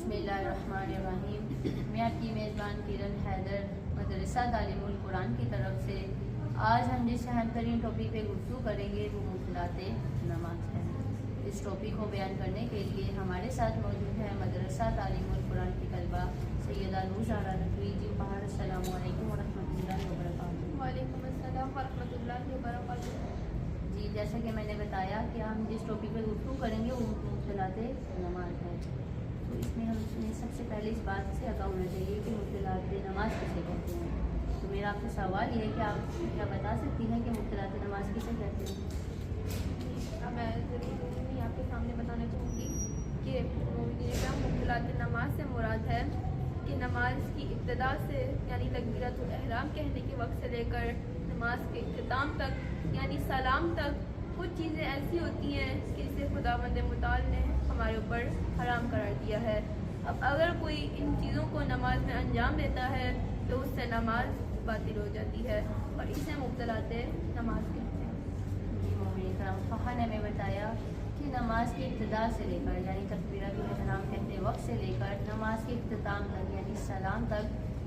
बिस्मिल्लाहिर्रहमानिर्रहीम। मैं आपकी मेज़बान किरण हैदर मदरसा तालीमुल कुरान की तरफ से आज हम जिस अहम तरीन टॉपिक पे गुफ्तगू करेंगे वो मुफ्तलाते नमाज है। इस टॉपिक को बयान करने के लिए हमारे साथ मौजूद है मदरसा तालीमुल कुरान की तलबा सैयदा नूर ज़हरा नकवी जी पहाड़। अस्सलामु अलैकुम व रहमतुल्लाहि व बरकातुहू। वालेकुम अस्सलाम व रहमतुल्लाहि व बरकातुहू। जी, जैसा कि मैंने बताया कि हम जिस टॉपिक पे गुफ्तगू करेंगे वो मुफ्तलाते नमाज है। तो इसमें हमें सबसे पहले इस बात से आगाह होना चाहिए कि मुफ्तलाते नमाज किसे कहते हैं। तो मेरा आपसे सवाल ये है कि आप क्या बता सकती हैं कि मुफ्तलाते नमाज किसे कहते हैं? मैं ज़रूर आपके सामने बताना चाहूँगी कि मुफ्तलाते नमाज से मुराद है कि नमाज की इब्तिदा से यानी तकबीरतुल इहराम कहने के वक्त से लेकर नमाज के इख्तिताम तक यानी सलाम तक कुछ चीज़ें ऐसी होती हैं कि जिसे खुदावंद मुताल ने हमारे ऊपर हराम करार दिया है। अब अगर कोई इन चीज़ों को नमाज में अंजाम देता है तो उससे नमाज बातिल हो जाती है और इसे मुब्तलाते नमाज कहते हैं। जी मोमिन करम, फ़हा ने हमें बताया कि नमाज की इब्तिदा से लेकर यानी तकबीरतुल इहराम कहते वक्त से लेकर नमाज के इख्तिताम तक यानी सलाम तक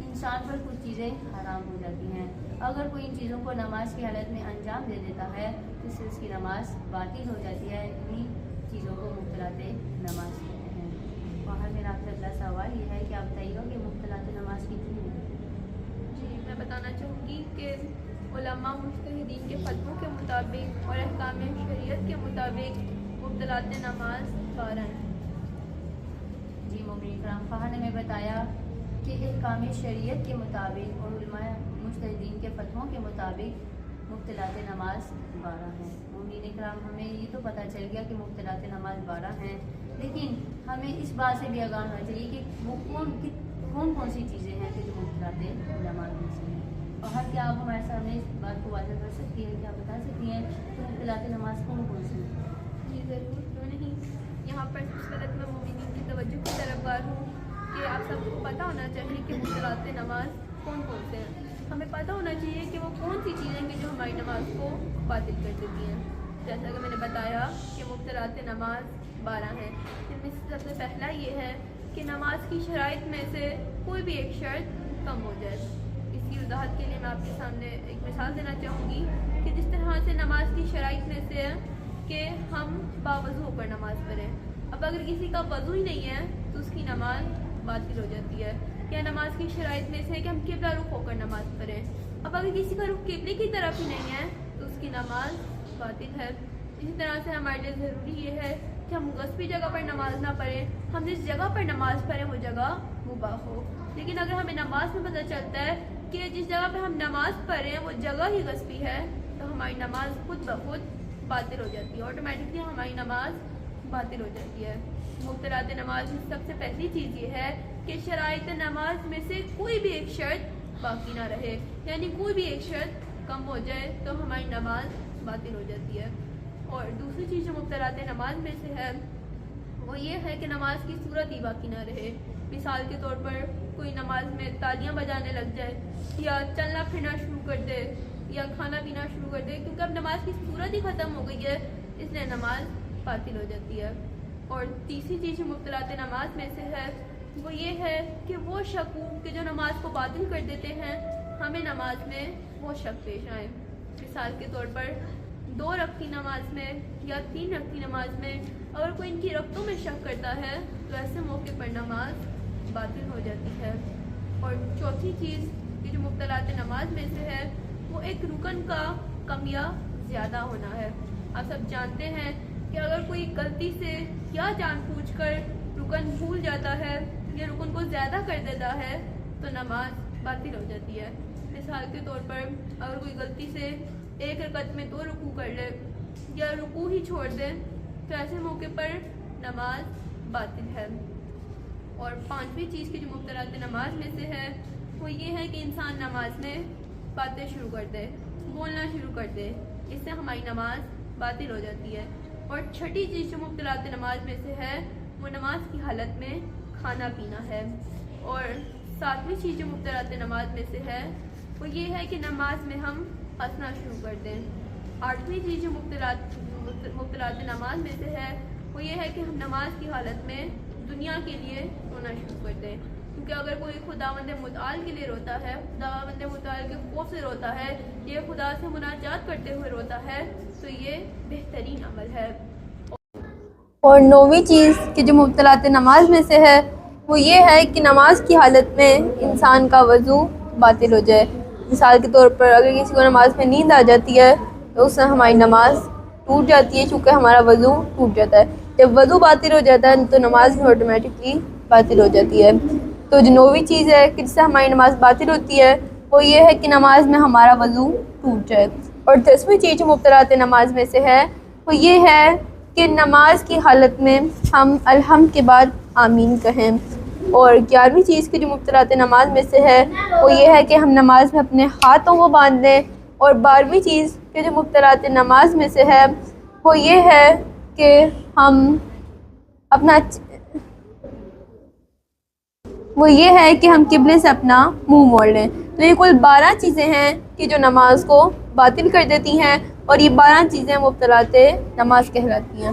इंसान पर कुछ चीज़ें हराम हो जाती हैं। अगर कोई इन चीज़ों को नमाज की हालत में अंजाम दे देता है तो इससे उसकी नमाज बातिल हो जाती है। इन्हीं चीज़ों को मुफ्तलाते नमाज कहते हैं। वहाँ मेरा आपसे अगला सवाल ये है कि आप बताइएगा कि मुफ्तलाते नमाज कितनी है? जी, मैं बताना चाहूँगी कि उलमा मुज्तहिदीन के फतवों के मुताबिक और अहकाम शरीयत के मुताबिक मुफ्तलाते नमाज 12 हैं। जी मोमिन करम, फ़हा ने हमें बताया कि अहकाम शरीयत के मुताबिक और उलमा मुज्तहिदीन के फतवों के मुताबिक मुफ्तलाते नमाज 12 हैं। मोमिन करम, हमें ये तो पता चल गया कि मुफ्तलाते नमाज 12 हैं, लेकिन हमें इस बात से भी आगाह होना चाहिए कि वो कौन कौन सी चीज़ें हैं कि जो मुफ्तलाते नमाज में से हैं। और हर क्या आप हमारे सामने इस बात को वाज़ह कर सकती हैं, क्या बता सकती हैं कि मुफ्तलाते नमाज कौन कौन सी हैं? जी ज़रूर, क्यों नहीं। यहाँ पर सबसे पहले मैं मोमिनीन की तवज्जो की तरफदार हूँ कि आप सबको पता होना चाहिए कि मुफ्तलाते नमाज कौन कौन से हैं। हमें पता होना चाहिए कि वो कौन सी चीज़ें हैं कि जो हमारी नमाज को बातिल कर देती हैं। जैसा कि मैंने बताया कि मुफ्तलाते नमाज 12 हैं। इनमें से सबसे पहला ये है कि नमाज की शराइत में से कोई भी एक शर्त कम हो जाए। इसकी वजाहत के लिए मैं आपके सामने एक मिसाल देना चाहूँगी कि जिस तरह से नमाज की शराइत में से है कि हम बावज़ू होकर नमाज पढ़ें। अब अगर किसी का वज़ू ही नहीं है तो उसकी नमाज बातिल हो जाती है। या नमाज की शराइत में से है कि हम किबला रुख होकर नमाज पढ़ें। अब अगर किसी का रुख किबले की तरफ ही नहीं है तो उसकी नमाज बातिल है। इसी तरह से हमारे लिए ज़रूरी ये है कि हम गस्बी जगह पर नमाज ना पढ़ें। हम जिस जगह पर नमाज पढ़ें वो जगह मुबाह हो। लेकिन अगर हमें नमाज में पता चलता है कि जिस जगह पर हम नमाज पढ़ रहे हैं वो जगह ही गस्बी है तो हमारी नमाज खुद ब खुद बातिल हो जाती है। ऑटोमेटिकली हमारी नमाज बातिल हो जाती है। मुफ्तलाते नमाज में सबसे पहली चीज़ ये है कि शराइत नमाज में से कोई भी एक शर्त बाकी ना रहे, यानी कोई भी एक शर्त कम हो जाए तो हमारी नमाज बातिल हो जाती है। और दूसरी चीज़ जो मुफ्तलाते नमाज में से है वो ये है कि नमाज की सूरत ही बाकी ना रहे। मिसाल के तौर पर कोई नमाज में तालियां बजाने लग जाए या चलना फिरना शुरू कर दे या खाना पीना शुरू कर दे, क्योंकि अब नमाज की सूरत ही ख़त्म हो गई है, इसलिए नमाज बातिल हो जाती है। और तीसरी चीज़ मुफ्तलाते नमाज में से है वो ये है कि वो शकूक के जो नमाज को बातिल कर देते हैं हमें नमाज में वो शक पेश आए। मिसाल के तौर पर 2 रक्ती नमाज में या 3 रक्ती नमाज में अगर कोई इनकी रक्तों में शक करता है तो ऐसे मौके पर नमाज बातिल हो जाती है। और चौथी चीज़ की जो मुफ्तलाते नमाज में से है वो एक रुकन का कम या ज़्यादा होना है। आप सब जानते हैं कि अगर कोई गलती से या जानबूझकर रुकन भूल जाता है या रुकन को ज़्यादा कर देता है तो नमाज बातिल हो जाती है। मिसाल के तौर पर अगर कोई गलती से एक रकत में 2 रुकू कर ले या रुकू ही छोड़ दे तो ऐसे मौके पर नमाज बातिल है। और पांचवी चीज़ की जो मुफ्तलाते नमाज में से है वो ये है कि इंसान नमाज में बातें शुरू कर दे, बोलना शुरू कर दे, इससे हमारी नमाज बातिल हो जाती है। और छठी चीज़ जो मुफ्तलाते नमाज में से है वो नमाज की हालत में खाना पीना है। और 7वीं चीज़ जो मुफ्तलाते नमाज में से है वो ये है कि नमाज में हम हंसना शुरू कर दें। 8वीं चीज़ जो मुफ्तलाते नमाज में से है वो ये है कि हम नमाज की हालत में دنیا کے لیے رونا شروع کر دیں، کیونکہ اگر کوئی خداوند متعال کے لیے روتا ہے، خداوند متعال کے خوف سے روتا ہے، یہ خدا سے مناجات کرتے ہوئے روتا ہے، تو یہ بہترین عمل ہے۔ اور 9ویں چیز کہ جو مبطلات نماز میں سے ہے وہ یہ ہے کہ نماز کی حالت میں انسان کا وضو باطل ہو جائے۔ مثال کے طور پر اگر کسی کو نماز میں نیند آ جاتی ہے تو اس سے ہماری نماز ٹوٹ جاتی ہے، چونکہ ہمارا وضو ٹوٹ جاتا ہے۔ جب وضو باطل ہو جاتا ہے تو نماز بھی آٹومیٹکلی باطل ہو جاتی ہے۔ تو جو 9ویں چیز ہے کہ جس سے ہماری نماز باطل ہوتی ہے وہ یہ ہے کہ نماز میں ہمارا وضو ٹوٹ جائے۔ اور 10ویں چیز جو مبطلات نماز میں سے ہے وہ یہ ہے کہ نماز کی حالت میں ہم الحمد کے بعد آمین کہیں۔ اور 11ویں چیز کی جو مبطلات نماز میں سے ہے وہ یہ ہے کہ ہم نماز میں اپنے ہاتھوں کو باندھ لیں۔ اور 12ویں چیز کہ جو مبطلات نماز میں سے ہے وہ یہ ہے کہ ہم قبلے سے اپنا منہ موڑ لیں۔ تو یہ کل 12 چیزیں ہیں کہ جو نماز کو باطل کر دیتی ہیں، اور یہ 12 چیزیں مبطلات نماز کہلاتی ہیں۔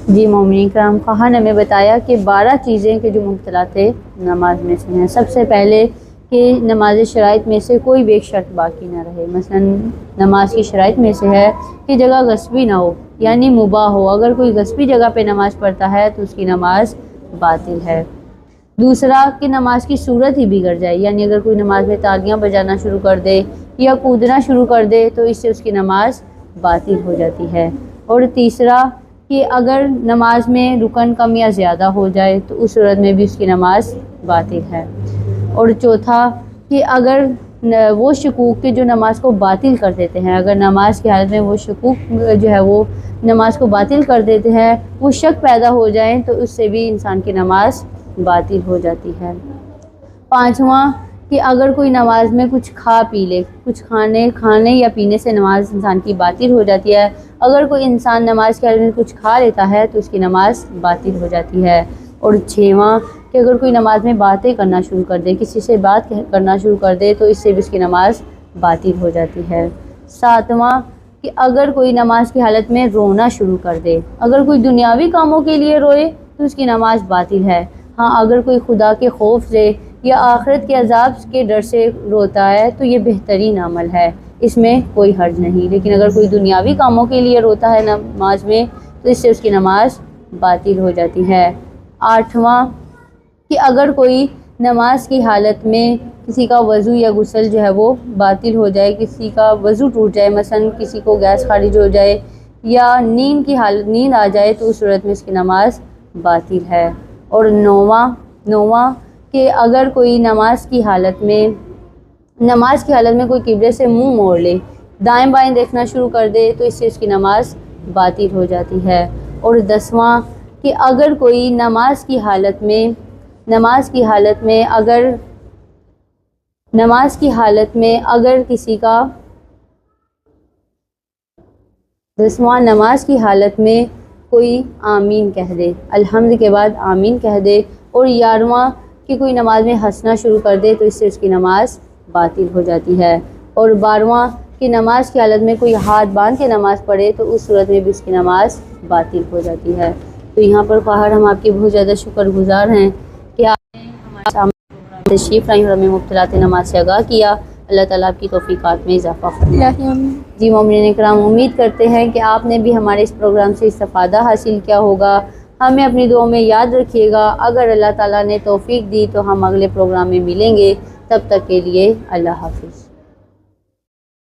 جی مومنین کرام، خواہاں نے ہمیں بتایا کہ 12 چیزیں کہ جو مبطلات نماز میں سے ہیں۔ سب سے پہلے کہ نماز شرائط میں سے کوئی بھی ایک شرط باقی نہ رہے۔ مثلا نماز کی شرائط میں سے ہے کہ جگہ غصبی نہ ہو، یعنی مباح ہو۔ اگر کوئی غصبی جگہ پہ نماز پڑھتا ہے تو اس کی نماز باطل ہے۔ دوسرا کہ نماز کی صورت ہی بگڑ جائے، یعنی اگر کوئی نماز میں تالیاں بجانا شروع کر دے یا کودنا شروع کر دے تو اس سے اس کی نماز باطل ہو جاتی ہے۔ اور تیسرا کہ اگر نماز میں رکن کم یا زیادہ ہو جائے تو اس صورت میں بھی اس کی نماز باطل ہے۔ اور چوتھا کہ اگر وہ شکوک کے جو نماز کو باطل کر دیتے ہیں، اگر نماز کی حالت میں وہ شکوک جو ہے وہ نماز کو باطل کر دیتے ہیں، وہ شک پیدا ہو جائیں تو اس سے بھی انسان کی نماز باطل ہو جاتی ہے۔ پانچواں کہ اگر کوئی نماز میں کچھ کھا پی لے، کچھ کھانے یا پینے سے نماز انسان کی باطل ہو جاتی ہے۔ اگر کوئی انسان نماز کے حالت میں کچھ کھا لیتا ہے تو اس کی نماز باطل ہو جاتی ہے۔ اور چھواں کہ اگر کوئی نماز میں باتیں کرنا شروع کر دے، کسی سے بات کرنا شروع کر دے تو اس سے بھی اس کی نماز باطل ہو جاتی ہے۔ ساتواں کہ اگر کوئی نماز کی حالت میں رونا شروع کر دے، اگر کوئی دنیاوی کاموں کے لیے روئے تو اس کی نماز باطل ہے۔ ہاں اگر کوئی خدا کے خوف سے یا آخرت کے عذاب کے ڈر سے روتا ہے تو یہ بہترین عمل ہے، اس میں کوئی حرج نہیں۔ لیکن اگر کوئی دنیاوی کاموں کے لیے روتا ہے نماز میں تو اس سے اس کی نماز باطل ہو جاتی ہے۔ آٹھواں کہ اگر کوئی نماز کی حالت میں کسی کا وضو یا غسل جو ہے وہ باطل ہو جائے، کسی کا وضو ٹوٹ جائے، مثلا کسی کو گیس خارج ہو جائے یا نیند آ جائے تو اس صورت میں اس کی نماز باطل ہے۔ اور نواں کہ اگر کوئی نماز کی حالت میں کوئی قبلے سے منہ موڑ لے، دائیں بائیں دیکھنا شروع کر دے تو اس سے اس کی نماز باطل ہو جاتی ہے۔ اور 10واں کہ اگر کوئی نماز کی حالت میں اگر کسی کا نماز کی حالت میں کوئی آمین کہہ دے، الحمد کے بعد آمین کہہ دے۔ اور 11واں کہ کوئی نماز میں ہنسنا شروع کر دے تو اس سے اس کی نماز باطل ہو جاتی ہے۔ اور 12واں کہ نماز کی حالت میں کوئی ہاتھ باندھ کے نماز پڑھے تو اس صورت میں بھی اس کی نماز باطل ہو جاتی ہے۔ تو یہاں پر خواہر ہم آپ کے بہت زیادہ شکر گزار ہیں کہ آپ نے ہمارے سامنے تشریف لائی اور ہمیں مبطلات نماز سے آگاہ کیا۔ اللہ تعالیٰ آپ کی توفیقات میں اضافہ فرمائے۔ جی مومنین کرام، امید کرتے ہیں کہ آپ نے بھی ہمارے اس پروگرام سے استفادہ حاصل کیا ہوگا۔ ہمیں اپنی دعاؤں میں یاد رکھیے گا۔ اگر اللہ تعالیٰ نے توفیق دی تو ہم اگلے پروگرام میں ملیں گے۔ تب تک کے لیے اللہ حافظ۔